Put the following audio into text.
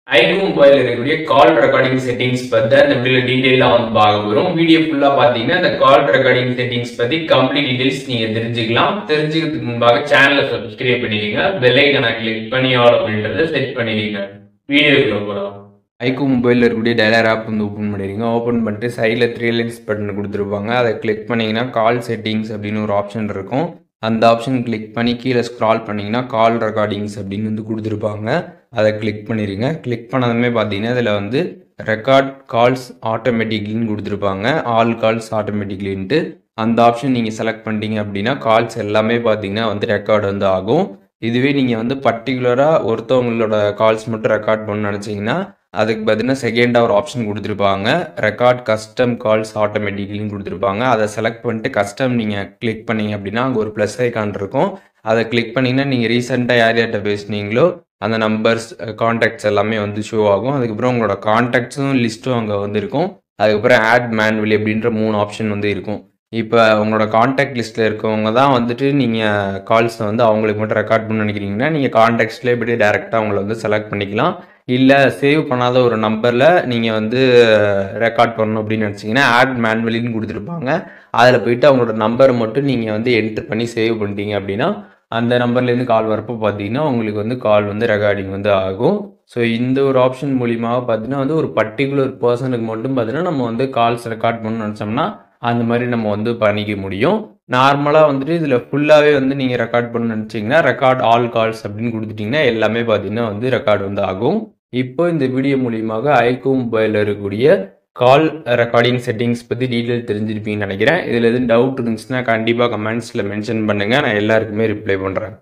iQOO mobile இருக்கக்கூடிய கால் recording settings பத்தி இந்த வீடியோல டீடைலா வந்து பார்க்க போறோம். வீடியோ ஃபுல்லா பாத்தீங்கன்னா இந்த கால் ரெக்கார்டிங் செட்டிங்ஸ் பத்தி கம்ப்ளீட் டீடைல்ஸ் நீங்க தெரிஞ்சுக்கலாம். தெரிஞ்சுக்கிறதுக்கு முன்பாக சேனலை சப்ஸ்கிரைப் பண்ணிடுங்க. பெல் ஐகானை கிளிக் பண்ணி ஆல் அப்படின்றத செட் பண்ணிடுங்க. வீடியோக்குள்ள போலாம். iQOO மொபைலில் இருக்கக்கூடிய டயலர் ஆப் வந்து ஓப்பன் பண்ணிடுங்க. ஓப்பன் பண்ணிட்டு சைடில் 3 லைன்ஸ் பட்டன் கொடுத்துருப்பாங்க. அதை கிளிக் பண்ணிங்கன்னா கால் செட்டிங்ஸ் அப்படின்னு ஒரு ஆப்ஷன் இருக்கும். அந்த ஆப்ஷன் கிளிக் பண்ணி கீழே ஸ்க்ரால் பண்ணிங்கன்னா கால் ரெக்கார்டிங்ஸ் அப்படின்னு வந்து கொடுத்துருப்பாங்க. அதை கிளிக் பண்ணிடுங்க. கிளிக் பண்ணதுமே பார்த்தீங்கன்னா இதில் வந்து ரெக்கார்ட் கால்ஸ் ஆட்டோமேட்டிக்லின்னு கொடுத்துருப்பாங்க. ஆல் கால்ஸ் ஆட்டோமேட்டிக்லின்ட்டு அந்த ஆப்ஷன் நீங்கள் செலக்ட் பண்ணிட்டீங்க அப்படின்னா கால்ஸ் எல்லாமே பார்த்தீங்கன்னா வந்து ரெக்கார்டு வந்து ஆகும். இதுவே நீங்கள் வந்து பர்டிகுலராக ஒருத்தவங்களோட கால்ஸ் மட்டும் ரெக்கார்ட் பண்ணணும்னு நினச்சிங்கன்னா அதுக்கு பார்த்தீங்கன்னா செகண்டாக ஒரு ஆப்ஷன் கொடுத்துருப்பாங்க. ரெக்கார்ட் கஸ்டம் கால்ஸ் ஆட்டோமேட்டிக்லின்னு கொடுத்துருப்பாங்க. அதை செலக்ட் பண்ணிட்டு கஸ்டம் நீங்கள் கிளிக் பண்ணீங்க அப்படின்னா அங்கே ஒரு ப்ளஸ் ஐக்கான் இருக்கும். அதை கிளிக் பண்ணிங்கன்னா நீங்கள் ரீசெண்டாக யார் யார்கிட்ட பேசுனீங்களோ அந்த நம்பர்ஸ் கான்டாக்ட்ஸ் எல்லாமே வந்து ஷோ ஆகும். அதுக்கப்புறம் உங்களோட கான்டாக்ட்ஸும் லிஸ்ட்டும் அங்கே வந்து இருக்கும். அதுக்கப்புறம் ஆட் மேனுவலி அப்படின்ற 3 ஆப்ஷன் வந்து இருக்கும். இப்போ உங்களோட கான்டாக்ட் லிஸ்ட்டில் இருக்கவங்க தான் வந்துட்டு நீங்கள் கால்ஸை வந்து அவங்களுக்கு மட்டும் ரெக்கார்ட் பண்ண நினைக்கிறீங்கன்னா நீங்கள் கான்டாக்ட்ஸ்லேயே போய்ட்டு டேரெக்டாக அவங்கள வந்து செலக்ட் பண்ணிக்கலாம். இல்லை சேவ் பண்ணாத ஒரு நம்பரில் நீங்கள் வந்து ரெக்கார்ட் பண்ணணும் அப்படின்னு நினச்சிங்கன்னா ஆட் மேனுவலின்னு கொடுத்துருப்பாங்க. அதில் போயிட்டு அவங்களோட நம்பரை மட்டும் நீங்கள் வந்து என்ட்ரு பண்ணி சேவ் பண்ணிட்டீங்க அப்படின்னா அந்த நம்பர்லேருந்து கால் வரப்போ பார்த்தீங்கன்னா உங்களுக்கு வந்து கால் வந்து ரெக்கார்டிங் வந்து ஆகும். ஸோ இந்த ஒரு ஆப்ஷன் மூலியமாக பார்த்தீங்கன்னா வந்து ஒரு பர்டிகுலர் பர்சனுக்கு மட்டும் பார்த்தீங்கன்னா நம்ம வந்து கால்ஸ் ரெக்கார்ட் பண்ணணும்னு நினச்சோம்னா அந்த மாதிரி நம்ம வந்து பண்ணிக்க முடியும். நார்மலாக வந்துட்டு இதில் ஃபுல்லாகவே வந்து நீங்கள் ரெக்கார்ட் பண்ணணும்னு நினச்சிங்கன்னா ரெக்கார்ட் ஆல் கால்ஸ் அப்படின்னு கொடுத்துட்டிங்கன்னா எல்லாமே பார்த்தீங்கன்னா வந்து ரெக்கார்டு வந்து ஆகும். இப்போ இந்த வீடியோ மூலியமாக iQOO மொபைலில் இருக்கக்கூடிய கால் ரெக்கார்டிங் செட்டிங்ஸ் பற்றி டீட்டெயில் தெரிஞ்சிருப்பீங்கன்னு நினைக்கிறேன். இதில் எதுவும் டவுட் இருந்துச்சுன்னா கண்டிப்பாக கமெண்ட்ஸில் மென்ஷன் பண்ணுங்கள். நான் எல்லாருக்குமே ரிப்ளை பண்ணுறேன்.